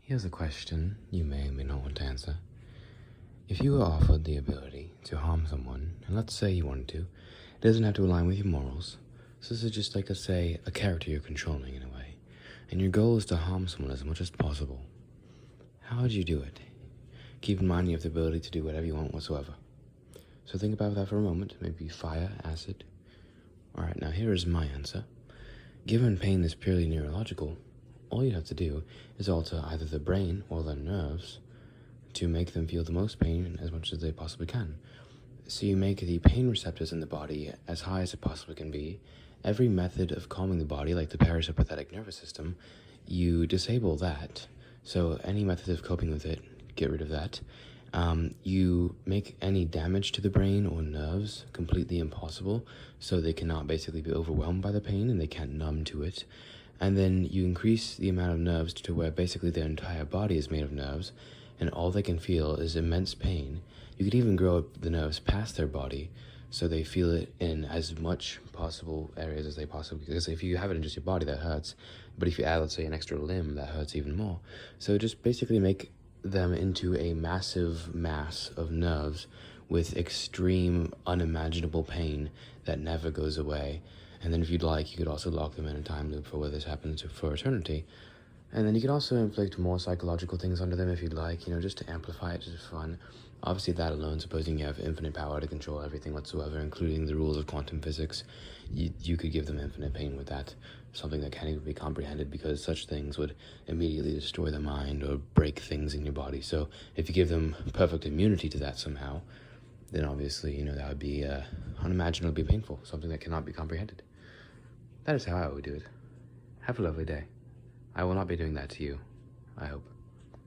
Here's a question you may or may not want to answer. If you were offered the ability to harm someone, and let's say you wanted to, it doesn't have to align with your morals. So this is just like, let's say, a character you're controlling in a way, and your goal is to harm someone as much as possible. How would you do it? Keep in mind you have the ability to do whatever you want whatsoever. So think about that for a moment. Maybe fire, acid. Alright, now here is my answer. Given pain is purely neurological, all you have to do is alter either the brain or the nerves to make them feel the most pain as much as they possibly can. So you make the pain receptors in the body as high as it possibly can be. Every method of calming the body, like the parasympathetic nervous system, you disable that. So any method of coping with it, get rid of that. You make any damage to the brain or nerves completely impossible, so they cannot basically be overwhelmed by the pain and they can't numb to it. And then you increase the amount of nerves to where basically their entire body is made of nerves, and all they can feel is immense pain. You could even grow up the nerves past their body, so they feel it in as much possible areas as they possibly can. Because if you have it in just your body, that hurts. But if you add, let's say, an extra limb, that hurts even more. So just basically make them into a massive mass of nerves with extreme, unimaginable pain that never goes away. And then if you'd like, you could also lock them in a time loop for where this happens for eternity. And then you could also inflict more psychological things onto them if you'd like, just to amplify it, just for fun. Obviously that alone, supposing you have infinite power to control everything whatsoever, including the rules of quantum physics, you could give them infinite pain with that. Something that can't even be comprehended, because such things would immediately destroy the mind or break things in your body. So if you give them perfect immunity to that somehow, then obviously, that would be unimaginably painful, something that cannot be comprehended. That is how I would do it. Have a lovely day. I will not be doing that to you, I hope.